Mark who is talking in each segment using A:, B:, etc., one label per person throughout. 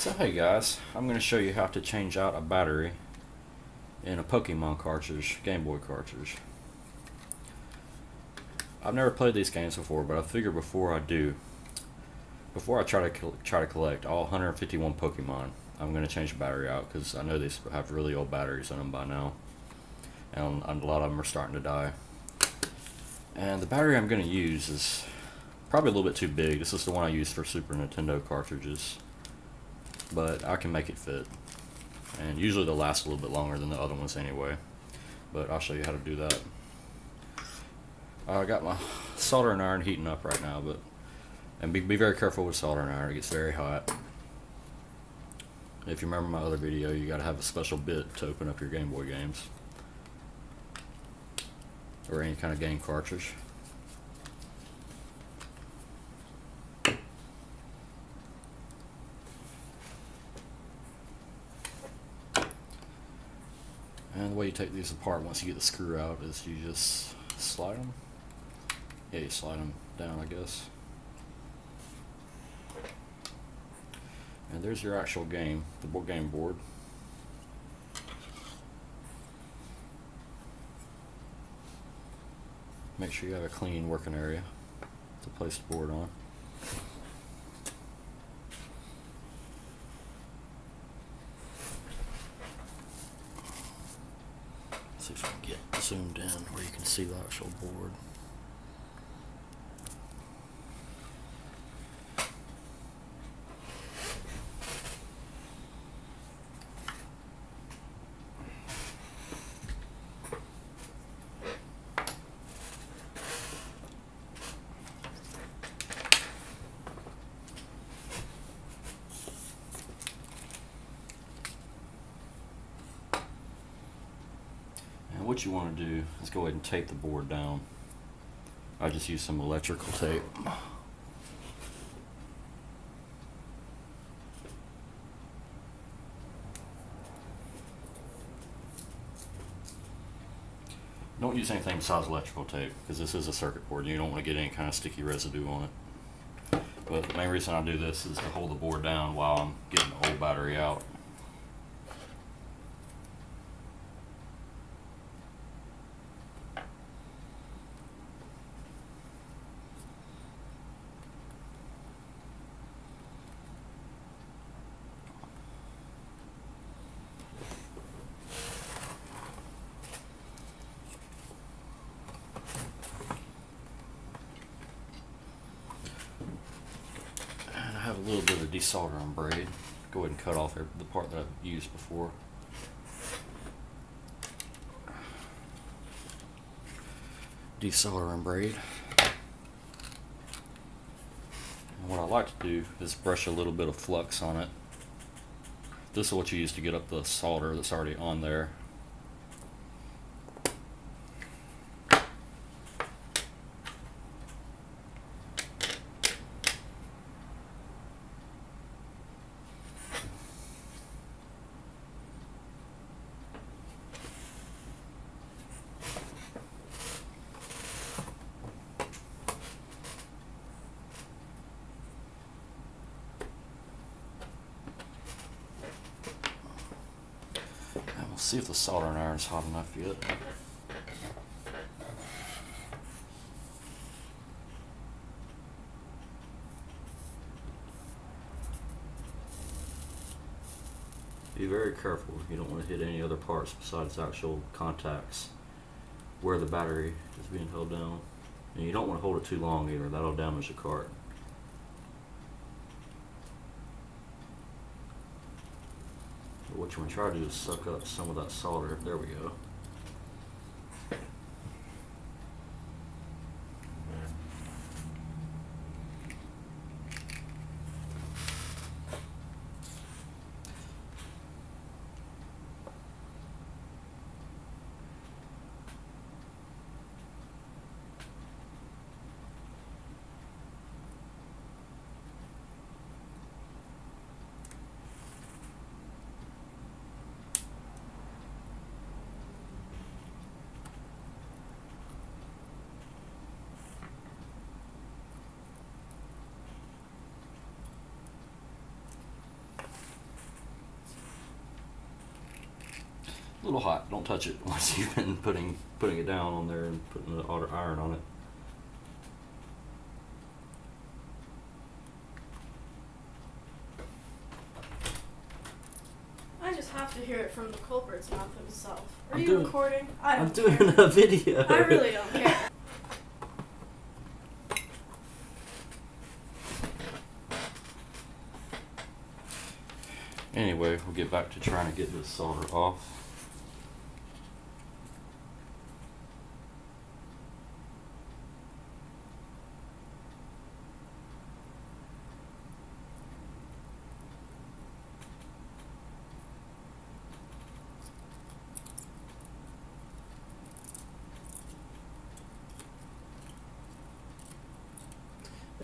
A: So hey guys, I'm going to show you how to change out a battery in a Pokemon cartridge, Game Boy cartridge. I've never played these games before, but I figure before I try to collect all 151 Pokemon, I'm going to change the battery out because I know these have really old batteries in them by now, and a lot of them are starting to die. And the battery I'm going to use is probably a little bit too big. This is the one I use for Super Nintendo cartridges, but I can make it fit, and usually they'll last a little bit longer than the other ones anyway, but I'll show you how to do that. I got my soldering iron heating up right now, and be very careful with soldering iron. It gets very hot. If you remember my other video, you gotta have a special bit to open up your Game Boy games or any kind of game cartridge. And the way you take these apart once you get the screw out is you just slide them. Yeah, you slide them down, I guess. And there's your actual game, the game board. Make sure you have a clean working area to place the board on. See if we can get zoomed in where you can see the actual board. And what you want to do is go ahead and tape the board down. I just use some electrical tape. Don't use anything besides electrical tape because this is a circuit board and you don't want to get any kind of sticky residue on it. But the main reason I do this is to hold the board down while I'm getting the old battery out. I have a little bit of desoldering braid. Go ahead and cut off the part that I've used before. Desoldering braid. And what I like to do is brush a little bit of flux on it. This is what you use to get up the solder that's already on there. See if the soldering iron is hot enough yet. Be very careful. You don't want to hit any other parts besides actual contacts where the battery is being held down. And you don't want to hold it too long either. That'll damage the cart. What you want to try to do is suck up some of that solder. There we go. A little hot. Don't touch it once you've been putting it down on there and putting the iron on it.
B: I just have to hear it from the culprit's mouth himself. Are
A: I'm
B: you
A: doing,
B: recording?
A: I'm doing a video.
B: I really don't care.
A: Anyway, we'll get back to trying to get this solder off.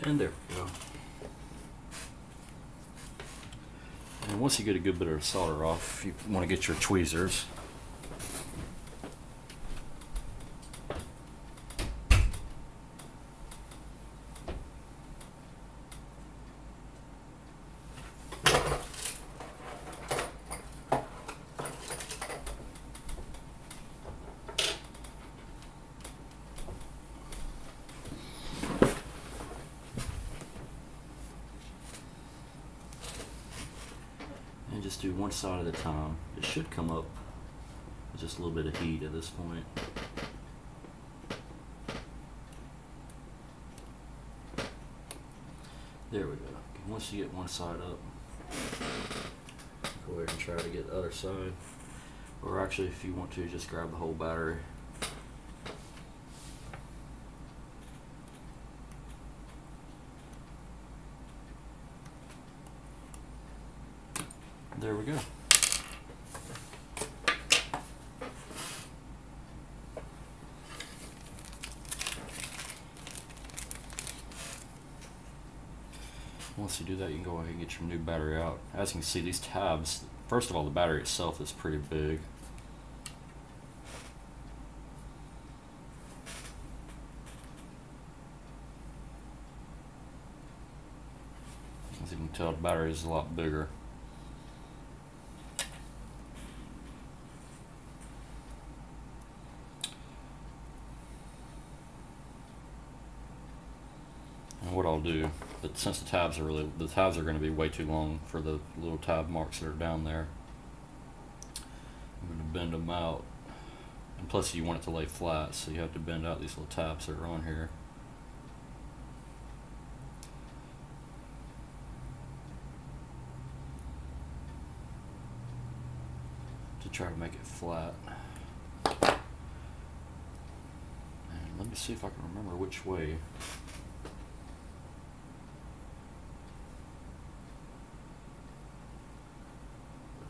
A: And there we go. And once you get a good bit of solder off, you want to get your tweezers. And just do one side at a time. It should come up with just a little bit of heat at this point. There we go. Once you get one side up, go ahead and try to get the other side. Or actually, if you want to, just grab the whole battery. There we go. Once you do that, you can go ahead and get your new battery out. As you can see, these tabs, first of all, the battery itself is pretty big. As you can tell, the battery is a lot bigger. And what I'll do, but since the tabs are going to be way too long for the little tab marks that are down there, I'm going to bend them out. And plus, you want it to lay flat, so you have to bend out these little tabs that are on here. To try to make it flat. And let me see if I can remember which way.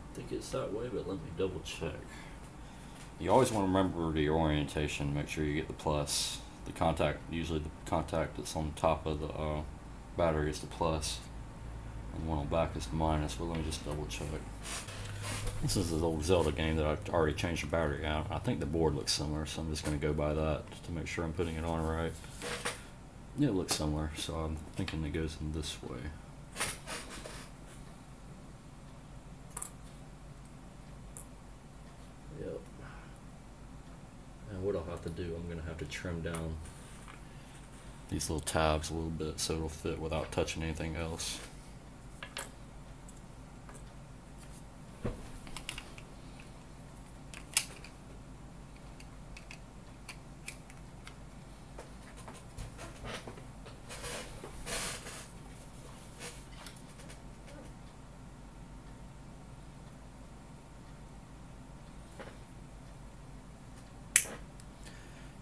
A: I think it's that way, but let me double check. You always want to remember the orientation. Make sure you get the plus. The contact, usually the contact that's on top of the battery is the plus, and the one on the back is the minus. But let me just double check. This is an old Zelda game that I've already changed the battery out. I think the board looks similar, so I'm just going to go by that to make sure I'm putting it on right. Yeah, it looks similar, so I'm thinking it goes in this way. Yep. And what I'll have to do, I'm going to have to trim down these little tabs a little bit so it'll fit without touching anything else.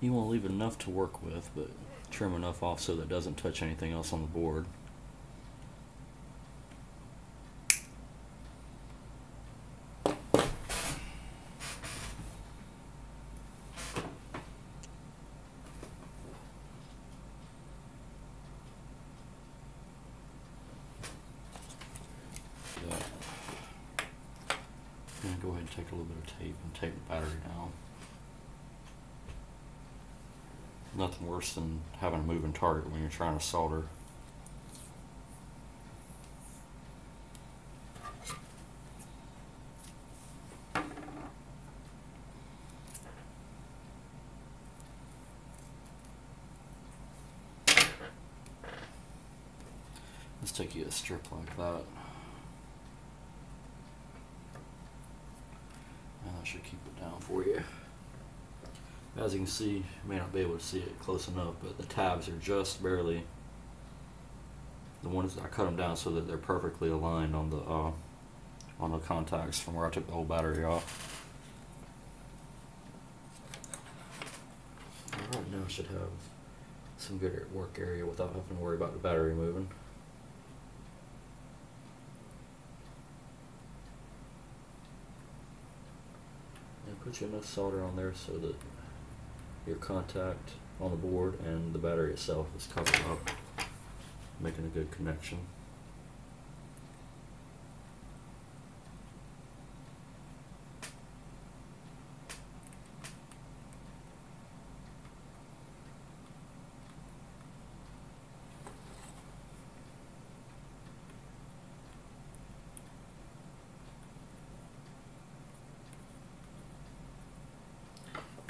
A: You want to leave enough to work with, but trim enough off so that it doesn't touch anything else on the board. I'm going to go ahead and take a little bit of tape and tape the battery down. Nothing worse than having a moving target when you're trying to solder. Let's take you a strip like that. And that should keep it down for you. As you can see, you may not be able to see it close enough, but the tabs are just barely, the ones I cut them down so that they're perfectly aligned on the contacts from where I took the whole battery off. Right now I should have some good work area without having to worry about the battery moving. And put you enough solder on there so that your contact on the board and the battery itself is covered up, making a good connection.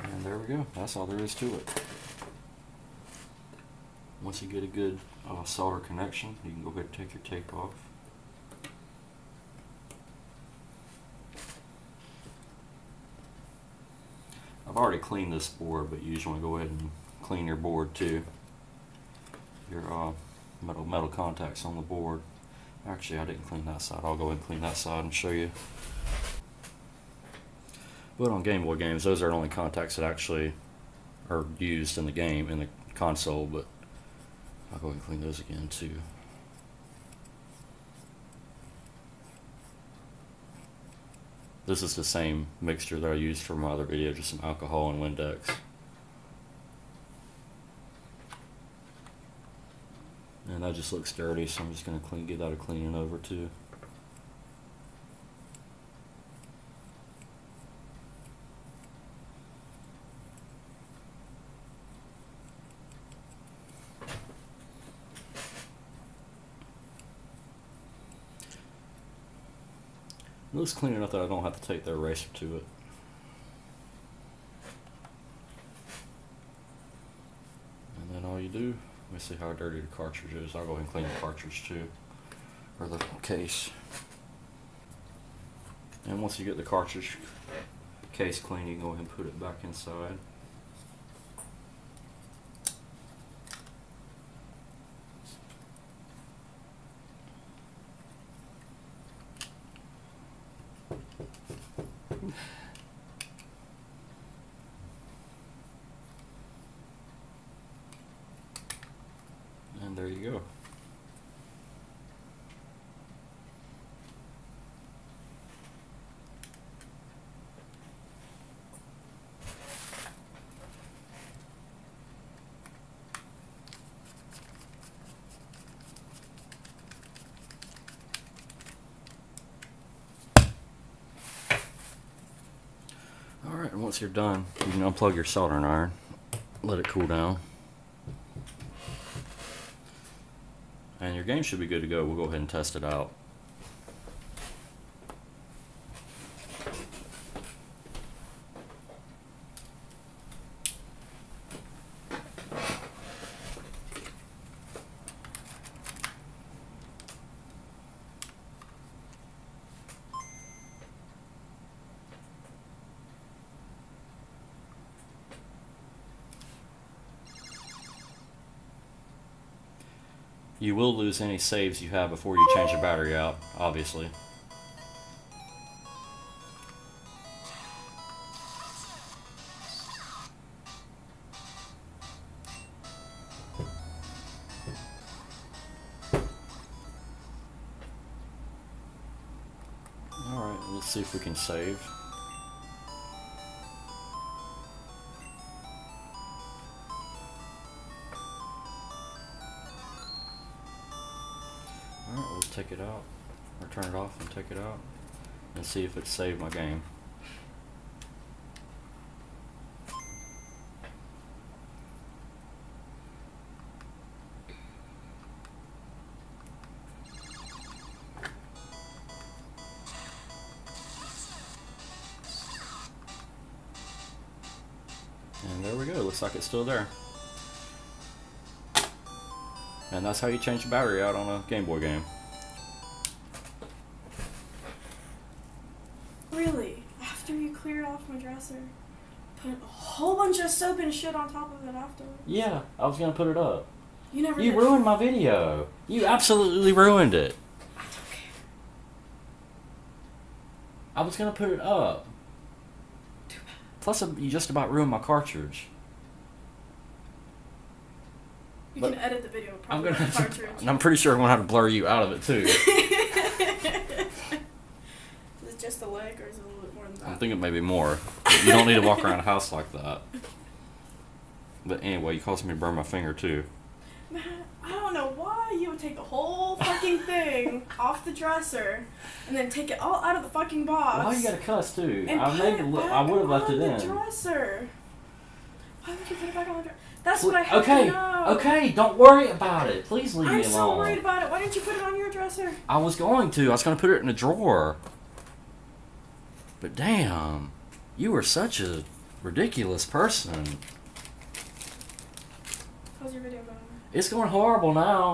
A: And there we go. That's all there is to it. Once you get a good solder connection, you can go ahead and take your tape off. I've already cleaned this board, but you usually want to go ahead and clean your board too. Your metal contacts on the board. Actually, I didn't clean that side. I'll go ahead and clean that side and show you. But on Game Boy games, those are the only contacts that actually are used in the game, in the console, but I'll go ahead and clean those again too. This is the same mixture that I used for my other video, just some alcohol and Windex. And that just looks dirty, so I'm just going to get that a cleaning over too. It looks clean enough that I don't have to take the eraser to it. And then all you do, let me see how dirty the cartridge is. I'll go ahead and clean the cartridge too, or the case. And once you get the cartridge case clean, you can go ahead and put it back inside. And there you go. Alright, and once you're done, you can unplug your soldering iron, let it cool down. And your game should be good to go. We'll go ahead and test it out. You will lose any saves you have before you change the battery out, obviously. Alright, let's see if we can save. Alright, we'll take it out, or turn it off and take it out, and see if it saved my game. And there we go, looks like it's still there. And that's how you change the battery out on a Game Boy game.
B: Really? After you cleared off my dresser, put a whole bunch of soap and shit on top of it afterwards?
A: Yeah, I was gonna put it up.
B: You never
A: You
B: did.
A: ruined my video. You absolutely ruined it.
B: I don't care.
A: I was gonna put it up.
B: Too bad.
A: Plus, you just about ruined my cartridge.
B: You
A: But
B: can edit the video
A: I'm
B: probably
A: gonna
B: with
A: have
B: cartridge.
A: to, I'm pretty sure I'm gonna have to blur you out of it too.
B: Is it just a leg or is it a little bit more than that?
A: I'm thinking maybe more. You don't need to walk around the house like that. But anyway, you caused me to burn my finger too.
B: Man, I don't know why you would take the whole fucking thing off the dresser and then take it all out of the fucking box.
A: Why you gotta cuss too?
B: And
A: I
B: put
A: maybe
B: it back
A: I would have left
B: on
A: it
B: the
A: in.
B: dresser. Why would you put it back on the dresser? That's what I have
A: Okay,
B: to know.
A: okay, don't worry about it. Please leave me
B: I'm
A: alone.
B: so worried about it. Why didn't you put it on your dresser?
A: I was going to. I was going to put it in a drawer. But damn, you are such a ridiculous person.
B: How's your video going?
A: It's going horrible now.